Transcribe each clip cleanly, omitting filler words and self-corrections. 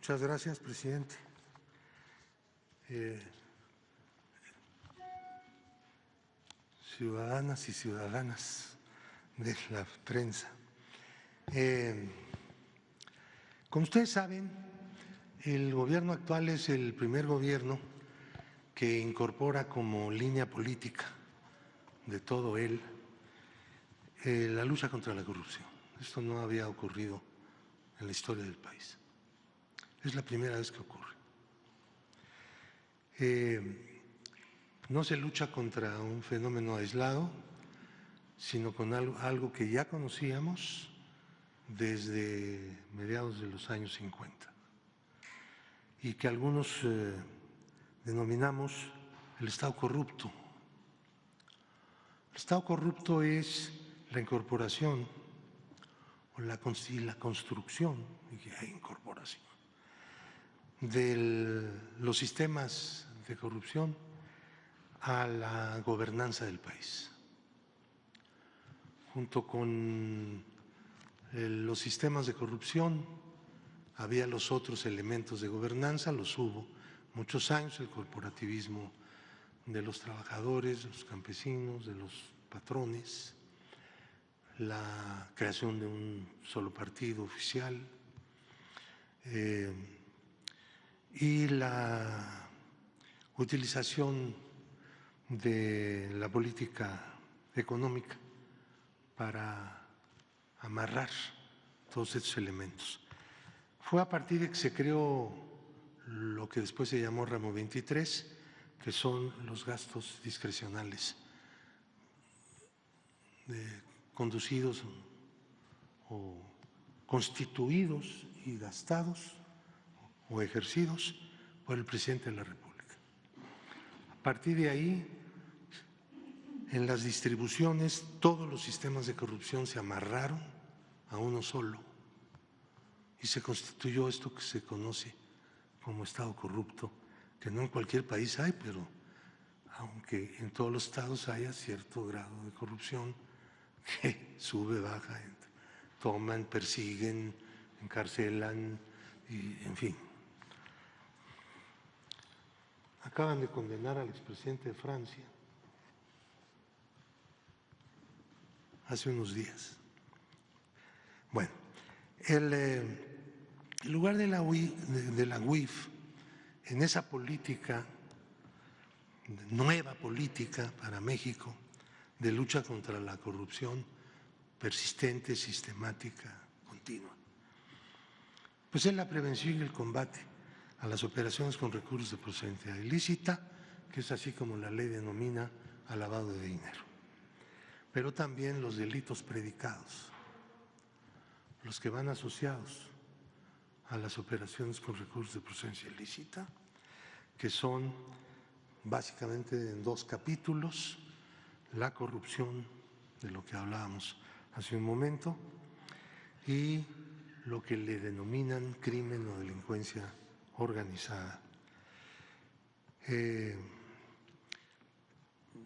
Muchas gracias, presidente. Ciudadanas y ciudadanas de la prensa. Como ustedes saben, el gobierno actual es el primer gobierno que incorpora como línea política de todo él la lucha contra la corrupción. Esto no había ocurrido en la historia del país. Es la primera vez que ocurre. No se lucha contra un fenómeno aislado, sino con algo que ya conocíamos desde mediados de los años 50 y que algunos denominamos el Estado corrupto. El Estado corrupto es la incorporación o la construcción y incorporación de los sistemas de corrupción a la gobernanza del país. Junto con los sistemas de corrupción había los otros elementos de gobernanza, los hubo muchos años, el corporativismo de los trabajadores, de los campesinos, de los patrones, la creación de un solo partido oficial y la utilización de la política económica para amarrar todos estos elementos. Fue a partir de que se creó lo que después se llamó Ramo 23, que son los gastos discrecionales conducidos o constituidos y gastados o ejercidos por el presidente de la República. A partir de ahí, en las distribuciones, todos los sistemas de corrupción se amarraron a uno solo y se constituyó esto que se conoce como Estado corrupto, que no en cualquier país hay, pero aunque en todos los estados haya cierto grado de corrupción que sube, baja, toman, persiguen, encarcelan y en fin. Acaban de condenar al expresidente de Francia hace unos días. Bueno, el lugar de la UIF en esa política, nueva política para México de lucha contra la corrupción persistente, sistemática, continua, pues es la prevención y el combate a las operaciones con recursos de procedencia ilícita, que es así como la ley denomina al lavado de dinero, pero también los delitos predicados, los que van asociados a las operaciones con recursos de procedencia ilícita, que son básicamente en dos capítulos: la corrupción, de lo que hablábamos hace un momento, y lo que le denominan crimen o delincuencia organizada.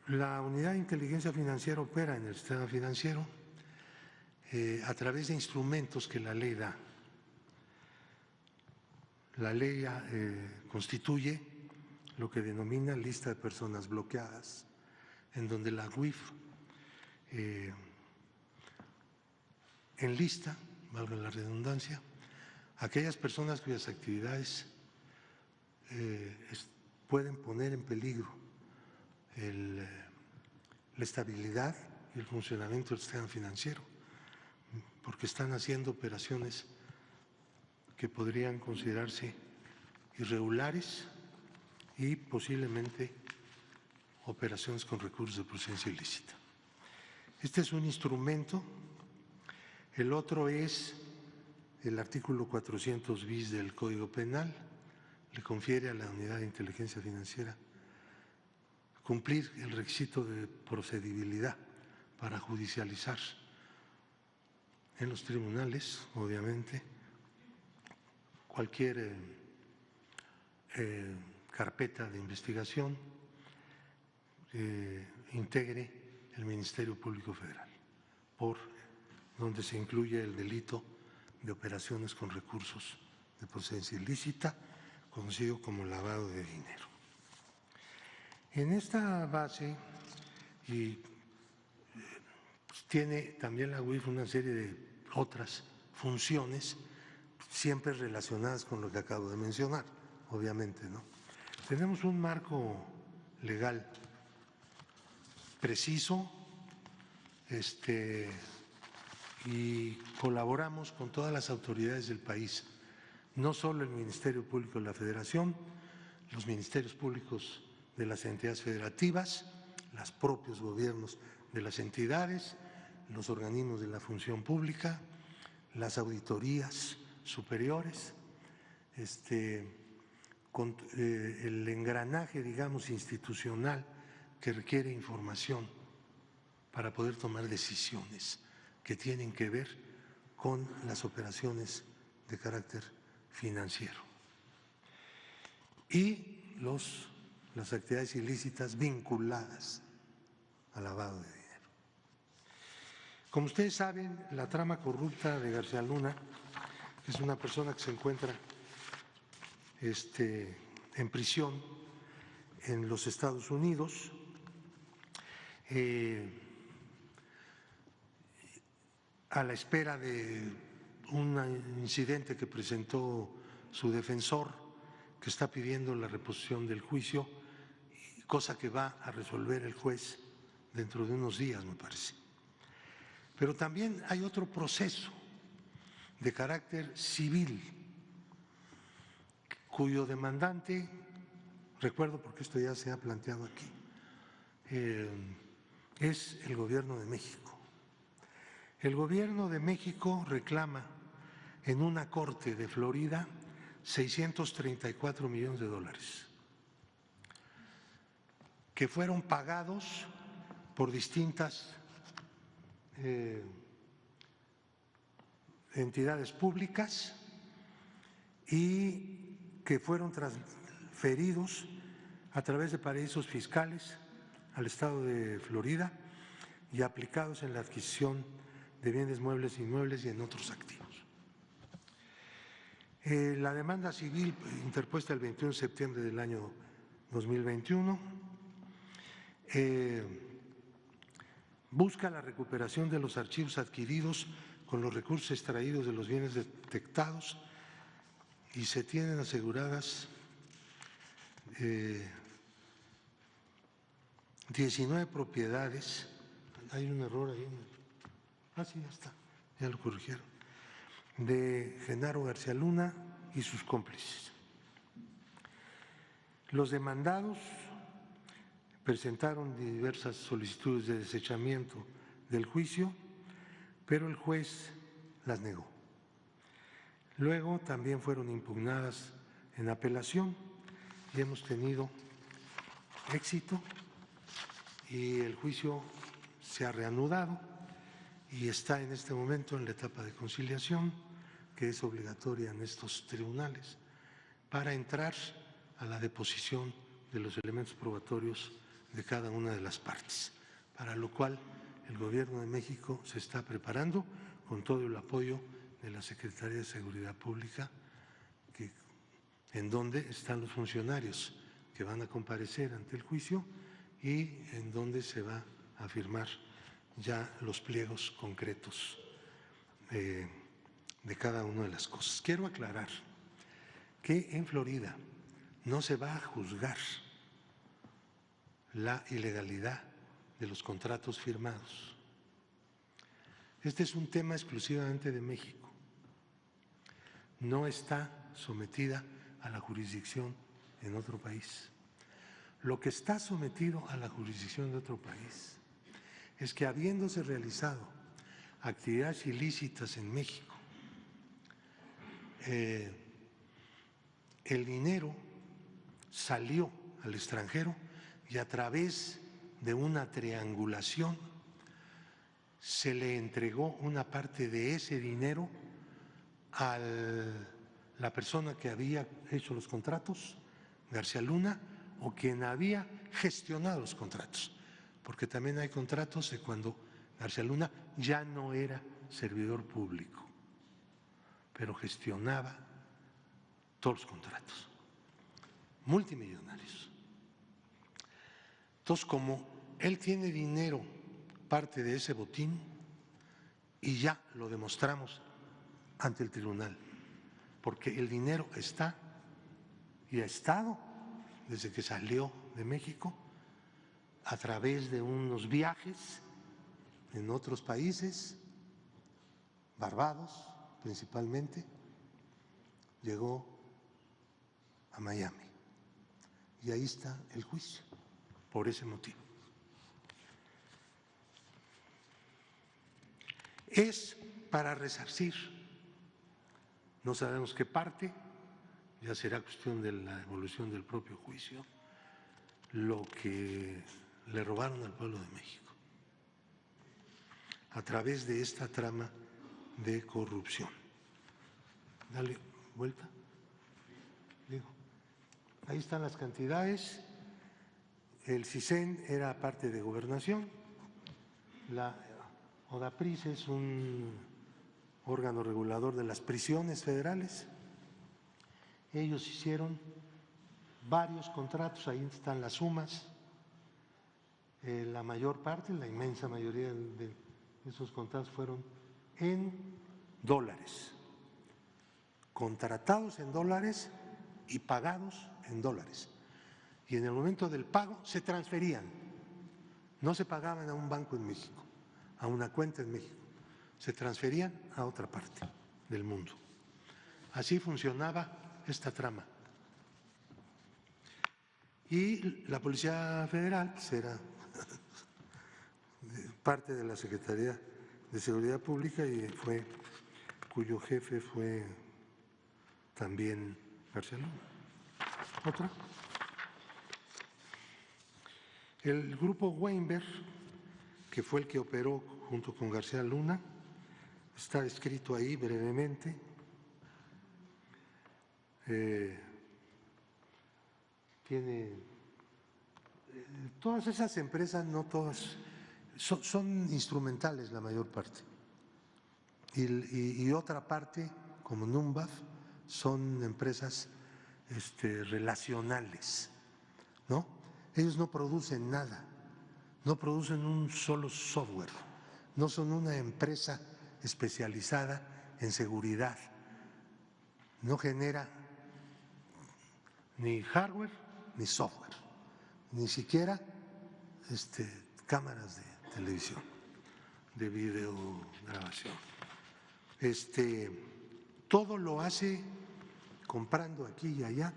La Unidad de Inteligencia Financiera opera en el sistema financiero a través de instrumentos que la ley da. La ley constituye lo que denomina lista de personas bloqueadas, en donde la UIF enlista, valga la redundancia, aquellas personas cuyas actividades pueden poner en peligro la estabilidad y el funcionamiento del sistema financiero, porque están haciendo operaciones que podrían considerarse irregulares y posiblemente operaciones con recursos de procedencia ilícita. Este es un instrumento. El otro es el artículo 400 bis del Código Penal, le confiere a la Unidad de Inteligencia Financiera cumplir el requisito de procedibilidad para judicializar en los tribunales, obviamente, cualquier carpeta de investigación integre el Ministerio Público Federal, por donde se incluye el delito de operaciones con recursos de procedencia ilícita, conocido como lavado de dinero. En esta base, y pues, tiene también la UIF una serie de otras funciones, siempre relacionadas con lo que acabo de mencionar, obviamente, ¿no? Tenemos un marco legal preciso, y colaboramos con todas las autoridades del país, no solo el Ministerio Público de la Federación, los ministerios públicos de las entidades federativas, los propios gobiernos de las entidades, los organismos de la función pública, las auditorías superiores, con el engranaje, digamos, institucional que requiere información para poder tomar decisiones que tienen que ver con las operaciones de carácter financiero y las actividades ilícitas vinculadas al lavado de dinero. Como ustedes saben, la trama corrupta de García Luna, que es una persona que se encuentra en prisión en los Estados Unidos, a la espera de un incidente que presentó su defensor, que está pidiendo la reposición del juicio, cosa que va a resolver el juez dentro de unos días, me parece. Pero también hay otro proceso de carácter civil, cuyo demandante, recuerdo porque esto ya se ha planteado aquí, es el Gobierno de México. El Gobierno de México reclama en una corte de Florida 634 millones de dólares que fueron pagados por distintas entidades públicas y que fueron transferidos a través de paraísos fiscales al estado de Florida y aplicados en la adquisición de bienes muebles e inmuebles y en otros activos. La demanda civil interpuesta el 21 de septiembre del año 2021 busca la recuperación de los archivos adquiridos con los recursos extraídos de los bienes detectados y se tienen aseguradas 19 propiedades. Hay un error ahí. Sí, ya está, ya lo corrigieron. De Genaro García Luna y sus cómplices. Los demandados presentaron diversas solicitudes de desechamiento del juicio, pero el juez las negó. Luego también fueron impugnadas en apelación y hemos tenido éxito y el juicio se ha reanudado y está en este momento en la etapa de conciliación, que es obligatoria en estos tribunales, para entrar a la deposición de los elementos probatorios de cada una de las partes, para lo cual el Gobierno de México se está preparando con todo el apoyo de la Secretaría de Seguridad Pública, en donde están los funcionarios que van a comparecer ante el juicio y en donde se va a firmar ya los pliegos concretos de cada una de las cosas. Quiero aclarar que en Florida no se va a juzgar la ilegalidad de los contratos firmados. Este es un tema exclusivamente de México. No está sometida a la jurisdicción en otro país. Lo que está sometido a la jurisdicción de otro país es que, habiéndose realizado actividades ilícitas en México, el dinero salió al extranjero y a través de una triangulación se le entregó una parte de ese dinero a la persona que había hecho los contratos, García Luna, o quien había gestionado los contratos, porque también hay contratos de cuando García Luna ya no era servidor público, pero gestionaba todos los contratos, multimillonarios. Entonces, como él tiene dinero, parte de ese botín, y ya lo demostramos ante el tribunal, porque el dinero está y ha estado desde que salió de México a través de unos viajes en otros países, Barbados principalmente, llegó a Miami y ahí está el juicio por ese motivo. Es para resarcir, no sabemos qué parte, ya será cuestión de la evolución del propio juicio, lo que le robaron al pueblo de México a través de esta trama de corrupción. Dale vuelta. Digo, ahí están las cantidades. El CISEN era parte de Gobernación, la ODAPRIS es un órgano regulador de las prisiones federales. Ellos hicieron varios contratos, ahí están las sumas. La mayor parte, la inmensa mayoría de esos contratos fueron en dólares, contratados en dólares y pagados en dólares. Y en el momento del pago se transferían, no se pagaban a un banco en México, a una cuenta en México, se transferían a otra parte del mundo. Así funcionaba esta trama. Y la Policía Federal pues era parte de la Secretaría de Seguridad Pública y cuyo jefe fue también García Luna. ¿Otra? El grupo Weinberg, que fue el que operó junto con García Luna, está escrito ahí brevemente. Tiene todas esas empresas, no todas, son instrumentales la mayor parte. Y otra parte, como Numbaf, son empresas relacionales, ¿no? Ellos no producen nada, no producen un solo software, no son una empresa especializada en seguridad, no genera ni hardware ni software, ni siquiera cámaras de televisión, de videograbación. Todo lo hace comprando aquí y allá,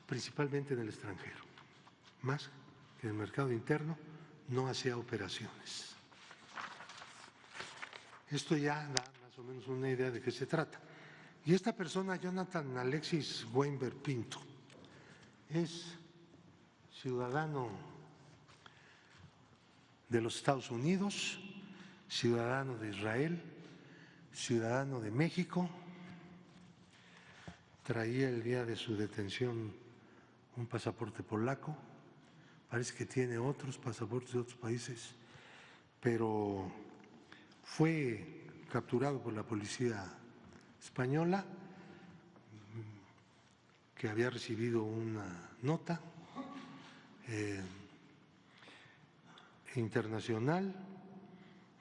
principalmente en el extranjero, más que en el mercado interno no hacía operaciones. Esto ya da más o menos una idea de qué se trata. Y esta persona, Jonathan Alexis Weinberg Pinto, es ciudadano de los Estados Unidos, ciudadano de Israel, ciudadano de México. Traía el día de su detención un pasaporte polaco, parece que tiene otros pasaportes de otros países, pero fue capturado por la policía española, que había recibido una nota internacional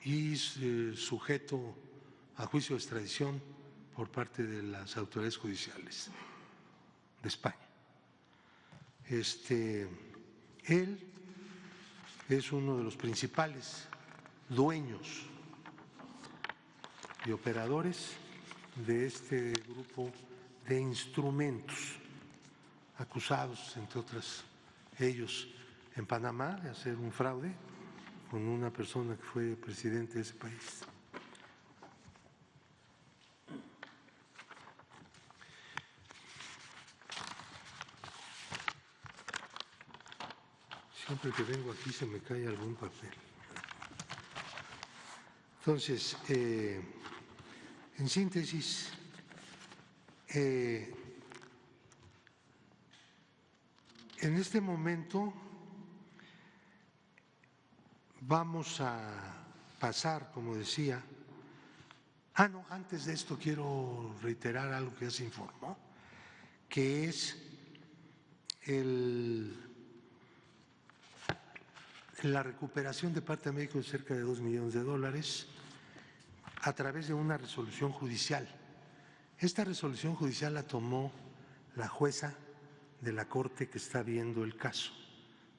y sujeto a juicio de extradición por parte de las autoridades judiciales de España. Él es uno de los principales dueños y operadores de este grupo de instrumentos, acusados, entre otras, ellos en Panamá de hacer un fraude con una persona que fue presidente de ese país. Siempre que vengo aquí se me cae algún papel. Entonces, en síntesis, en este momento vamos a pasar, como decía, antes de esto quiero reiterar algo que ya se informó, que es la recuperación de parte de México de cerca de $2 millones a través de una resolución judicial. Esta resolución judicial la tomó la jueza de la Corte que está viendo el caso,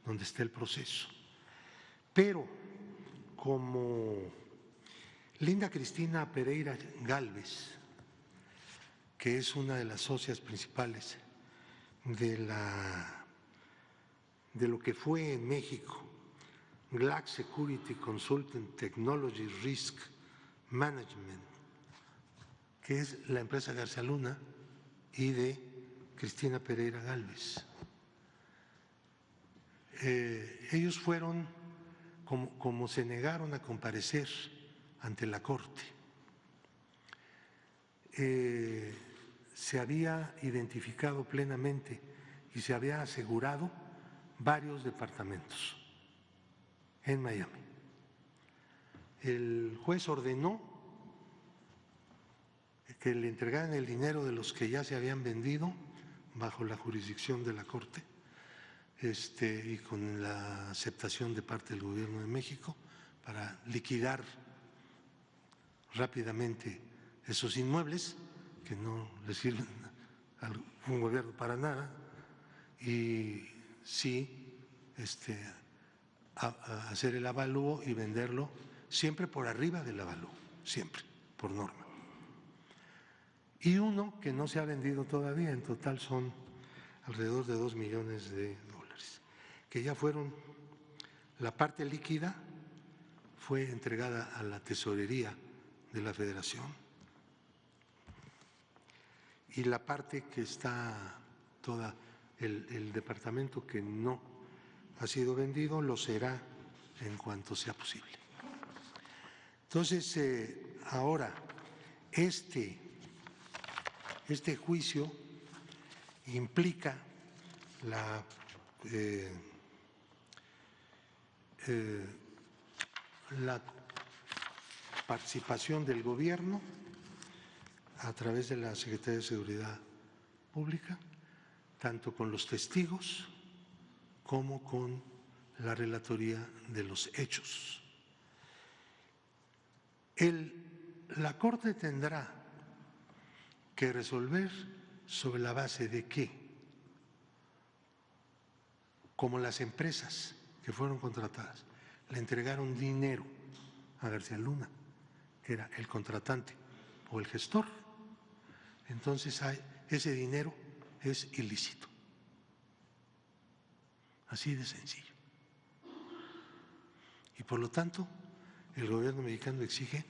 donde está el proceso. Pero como Linda Cristina Pereira Gálvez, que es una de las socias principales de lo que fue en México Glax Security Consulting Technology Risk Management, que es la empresa García Luna, y de Cristina Pereira Gálvez. Ellos fueron, como se negaron a comparecer ante la Corte, se había identificado plenamente y se había asegurado varios departamentos en Miami. El juez ordenó que le entregaran el dinero de los que ya se habían vendido bajo la jurisdicción de la Corte y con la aceptación de parte del Gobierno de México para liquidar rápidamente esos inmuebles que no le sirven a un gobierno para nada, y sí a hacer el avalúo y venderlo siempre por arriba del avalúo, siempre, por norma. Y uno que no se ha vendido todavía, en total son alrededor de $2 millones, que ya fueron, la parte líquida fue entregada a la tesorería de la Federación y la parte que está toda, el departamento que no ha sido vendido lo será en cuanto sea posible. Entonces, ahora, este juicio implica la participación del Gobierno a través de la Secretaría de Seguridad Pública, tanto con los testigos como con la relatoría de los hechos. La Corte tendrá que resolver sobre la base de que, como las empresas que fueron contratadas le entregaron dinero a García Luna, que era el contratante o el gestor, entonces ese dinero es ilícito. Así de sencillo. Y por lo tanto, el gobierno mexicano exige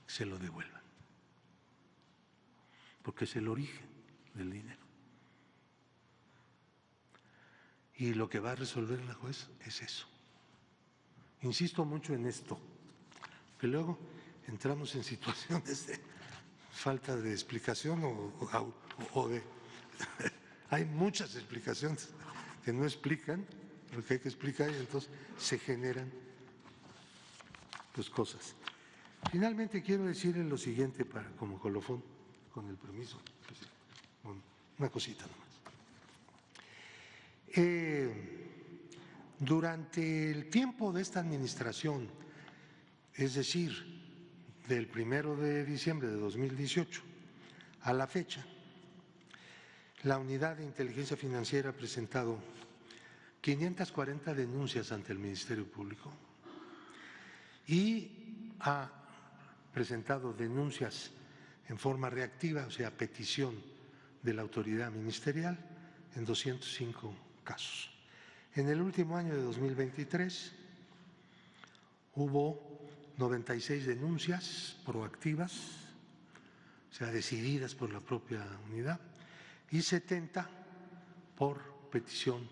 que se lo devuelvan, porque es el origen del dinero. Y lo que va a resolver la juez es eso. Insisto mucho en esto, que luego entramos en situaciones de falta de explicación o de… Hay muchas explicaciones que no explican lo que hay que explicar y entonces se generan pues cosas. Finalmente quiero decirle lo siguiente como colofón, con el permiso, una cosita nomás. Durante el tiempo de esta administración, es decir, del 1 de diciembre de 2018 a la fecha, la Unidad de Inteligencia Financiera ha presentado 540 denuncias ante el Ministerio Público y ha presentado denuncias en forma reactiva, o sea, a petición de la autoridad ministerial, en 205 casos. En el último año de 2023 hubo 96 denuncias proactivas, o sea, decididas por la propia unidad, y 70 por petición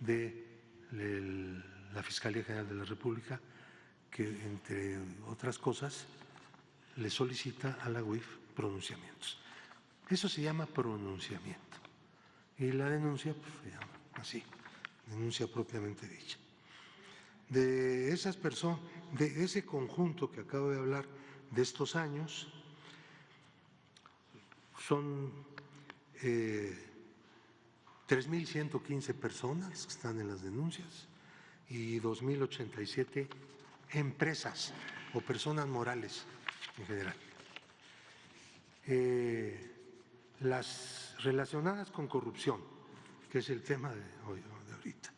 de la Fiscalía General de la República, que, entre otras cosas, le solicita a la UIF pronunciamientos. Eso se llama pronunciamiento. Y la denuncia, pues, se llama así, denuncia propiamente dicha. De esas personas, de ese conjunto que acabo de hablar, de estos años, son 3.115 personas que están en las denuncias y 2.087 empresas o personas morales en general. Las relacionadas con corrupción, que es el tema de ahorita,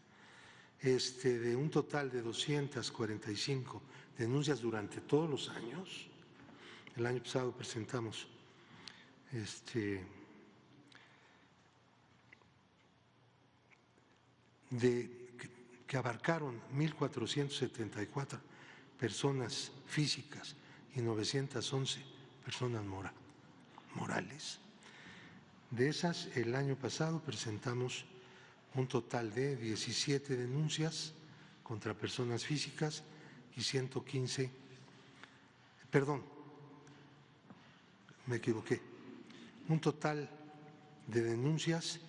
de un total de 245 denuncias durante todos los años. El año pasado presentamos que abarcaron 1.474 personas físicas y 911 personas morales. De esas, el año pasado presentamos un total de 17 denuncias contra personas físicas y 115, perdón, me equivoqué, un total de denuncias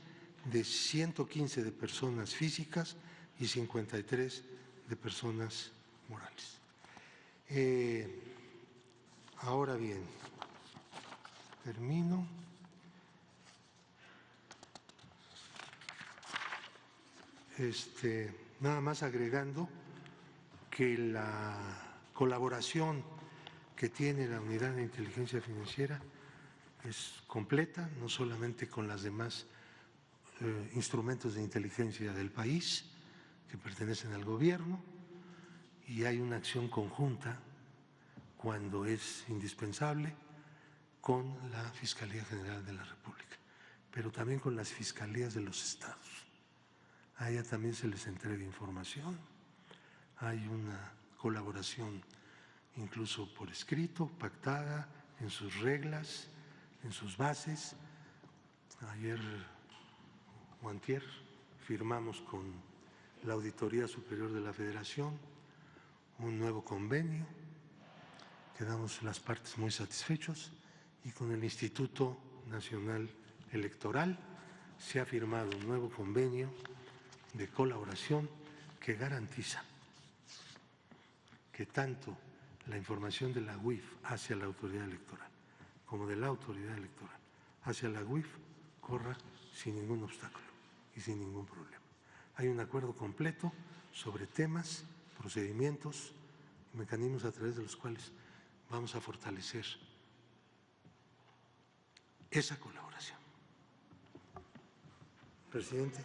de 115 de personas físicas y 53 de personas morales. Ahora bien, termino. Nada más agregando que la colaboración que tiene la Unidad de Inteligencia Financiera es completa, no solamente con las demás instrumentos de inteligencia del país que pertenecen al gobierno, y hay una acción conjunta cuando es indispensable con la Fiscalía General de la República, pero también con las fiscalías de los estados. A ella también se les entrega información, hay una colaboración incluso por escrito, pactada en sus reglas, en sus bases. Ayer o antier firmamos con la Auditoría Superior de la Federación un nuevo convenio, quedamos las partes muy satisfechos, y con el Instituto Nacional Electoral se ha firmado un nuevo convenio de colaboración que garantiza que tanto la información de la UIF hacia la autoridad electoral como de la autoridad electoral hacia la UIF corra sin ningún obstáculo y sin ningún problema. Hay un acuerdo completo sobre temas, procedimientos y mecanismos a través de los cuales vamos a fortalecer esa colaboración. Presidente.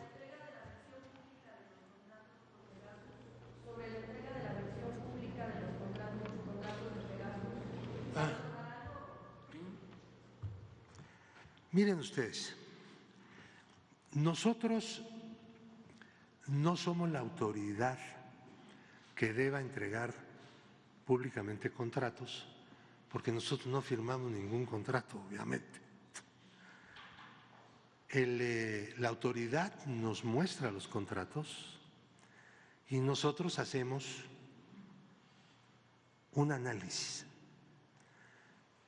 Sobre la entrega de la versión pública de los contratos de Pegasus. Miren ustedes, nosotros no somos la autoridad que deba entregar públicamente contratos, porque nosotros no firmamos ningún contrato, obviamente. La autoridad nos muestra los contratos y nosotros hacemos un análisis,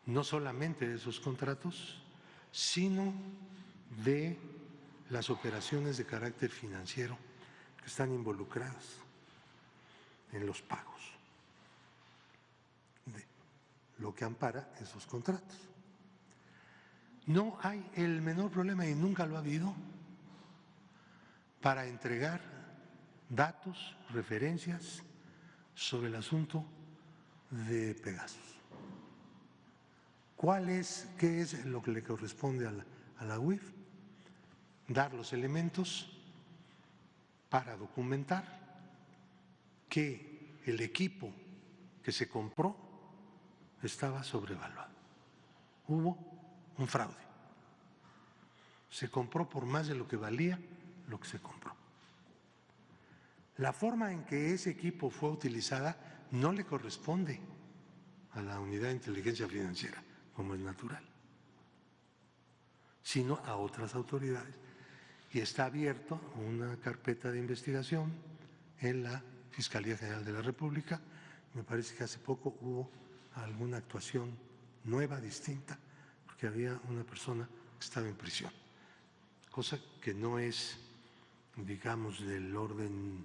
no solamente de esos contratos, sino de las operaciones de carácter financiero que están involucradas en los pagos, de lo que ampara esos contratos. No hay el menor problema, y nunca lo ha habido, para entregar datos, referencias sobre el asunto de Pegasus. ¿Qué es lo que le corresponde a la UIF? Dar los elementos para documentar que el equipo que se compró estaba sobrevaluado. Hubo un fraude. Se compró por más de lo que valía lo que se compró. La forma en que ese equipo fue utilizada no le corresponde a la Unidad de Inteligencia Financiera, como es natural, sino a otras autoridades. Y está abierto una carpeta de investigación en la Fiscalía General de la República. Me parece que hace poco hubo alguna actuación nueva, distinta, porque había una persona que estaba en prisión, cosa que no es, digamos, del orden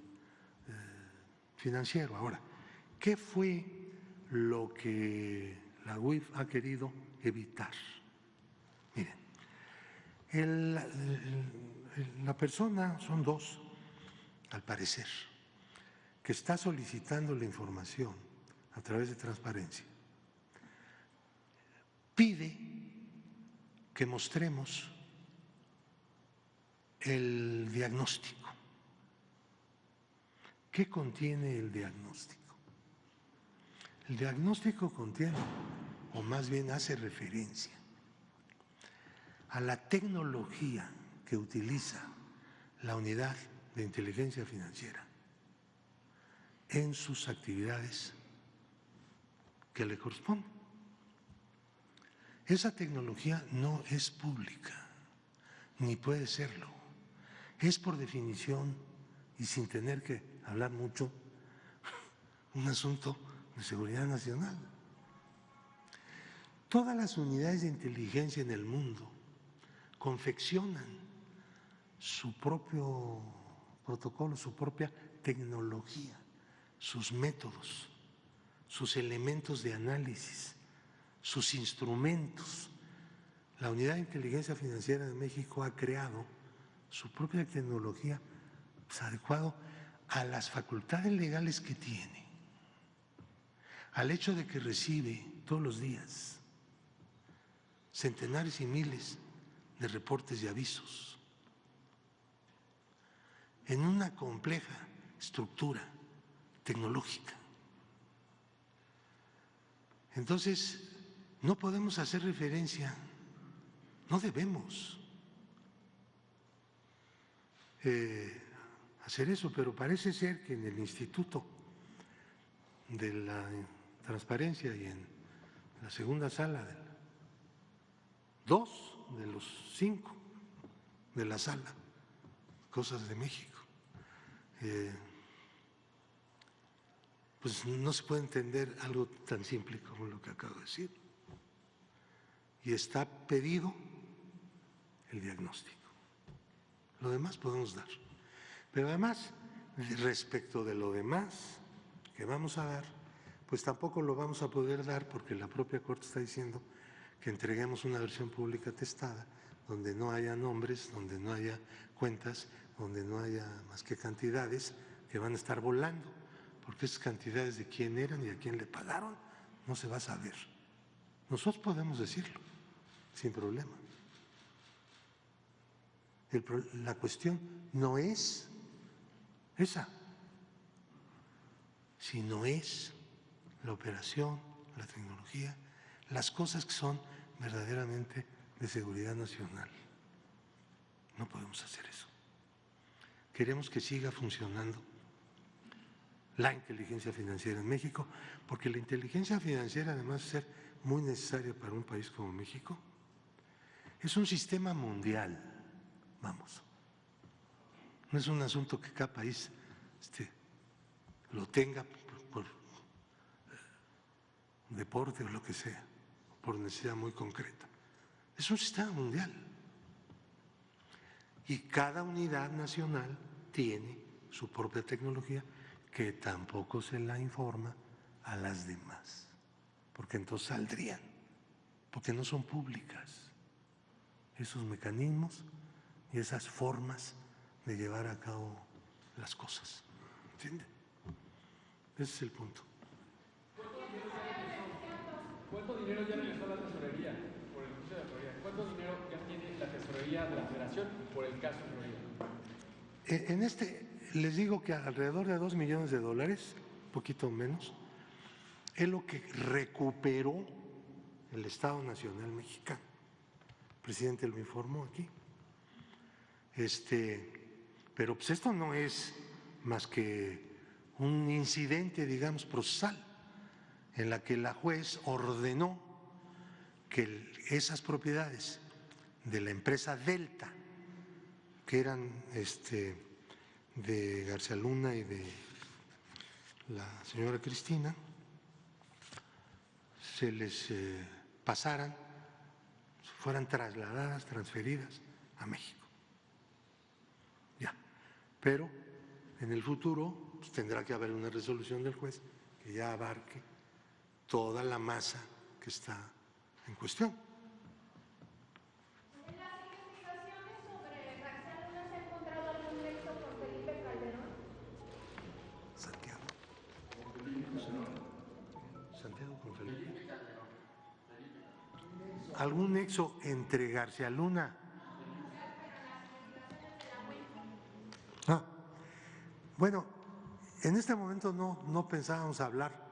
financiero. Ahora, ¿qué fue lo que la UIF ha querido evitar? Miren, La persona, son dos, al parecer, que está solicitando la información a través de transparencia, pide que mostremos el diagnóstico. ¿Qué contiene el diagnóstico? El diagnóstico contiene, o más bien hace referencia a la tecnología que utiliza la unidad de inteligencia financiera en sus actividades que le corresponden. Esa tecnología no es pública, ni puede serlo. Es por definición, y sin tener que hablar mucho, un asunto de seguridad nacional. Todas las unidades de inteligencia en el mundo confeccionan su propio protocolo, su propia tecnología, sus métodos, sus elementos de análisis, sus instrumentos. La Unidad de Inteligencia Financiera de México ha creado su propia tecnología adecuado a las facultades legales que tiene, al hecho de que recibe todos los días centenares y miles de reportes y avisos en una compleja estructura tecnológica. Entonces, no podemos hacer referencia, no debemos hacer eso, pero parece ser que en el Instituto de la Transparencia y en la segunda sala, dos de los 5 de la sala, Cosas de México, pues no se puede entender algo tan simple como lo que acabo de decir. Y está pedido el diagnóstico. Lo demás podemos dar. Pero además, respecto de lo demás que vamos a dar, pues tampoco lo vamos a poder dar porque la propia Corte está diciendo que entreguemos una versión pública atestada donde no haya nombres, donde no haya cuentas, donde no haya más que cantidades que van a estar volando, porque esas cantidades de quién eran y a quién le pagaron no se va a saber. Nosotros podemos decirlo sin problema. La cuestión no es esa, sino es la operación, la tecnología, las cosas que son verdaderamente de seguridad nacional. No podemos hacer eso. Queremos que siga funcionando la inteligencia financiera en México, porque la inteligencia financiera, además de ser muy necesaria para un país como México, es un sistema mundial, vamos. No es un asunto que cada país lo tenga por deporte o lo que sea, por necesidad muy concreta. Es un sistema mundial. Y cada unidad nacional tiene su propia tecnología que tampoco se la informa a las demás, porque entonces saldrían, porque no son públicas esos mecanismos y esas formas de llevar a cabo las cosas. ¿Entiende? Ese es el punto. ¿Cuánto dinero ya regresó a la tesorería por el juicio de la Florida? ¿Cuánto dinero ya tiene la tesorería de la Federación por el caso Florida? En les digo que alrededor de $2 millones, un poquito menos, es lo que recuperó el Estado Nacional Mexicano. El presidente lo informó aquí. Pero pues esto no es más que un incidente, digamos, procesal, en la que la juez ordenó que esas propiedades de la empresa Delta, que eran de García Luna y de la señora Cristina, se les pasaran, fueran trasladadas, transferidas a México. Ya, pero en el futuro pues, tendrá que haber una resolución del juez que ya abarque toda la masa que está en cuestión. En las investigaciones algún nexo entre García Luna. Bueno, en este momento no pensábamos hablar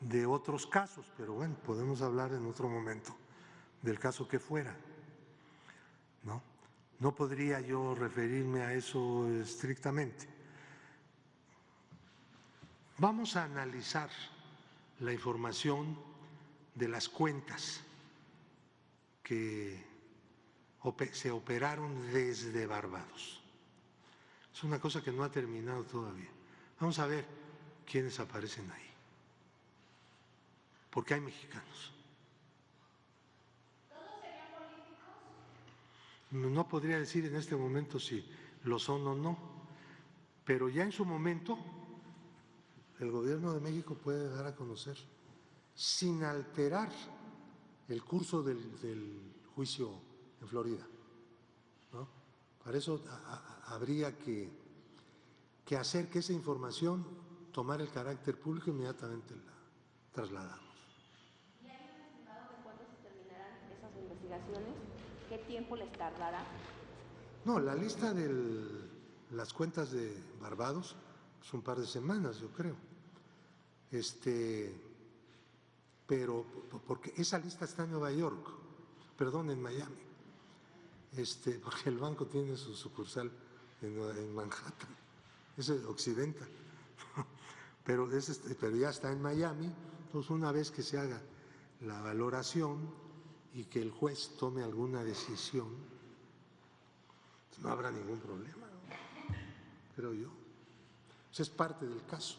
de otros casos, pero bueno, podemos hablar en otro momento del caso que fuera, ¿no? No podría yo referirme a eso estrictamente. Vamos a analizar la información de las cuentas que se operaron desde Barbados. Es una cosa que no ha terminado todavía. Vamos a ver quiénes aparecen ahí, porque hay mexicanos. ¿Todos serían políticos? No podría decir en este momento si lo son o no, pero ya en su momento el gobierno de México puede dar a conocer, sin alterar el curso del juicio en Florida, ¿no? Para eso habría que hacer que esa información tomara el carácter público e inmediatamente la trasladamos. ¿Y hay un estimado de cuándo se terminarán esas investigaciones? ¿Qué tiempo les tardará? No, la lista de las cuentas de Barbados es un par de semanas, yo creo. Pero porque esa lista está en Nueva York, perdón, en Miami, porque el banco tiene su sucursal en Manhattan, es Occidental, pero ya está en Miami. Entonces, una vez que se haga la valoración y que el juez tome alguna decisión, pues no habrá ningún problema, ¿no? Creo yo. Eso es parte del caso.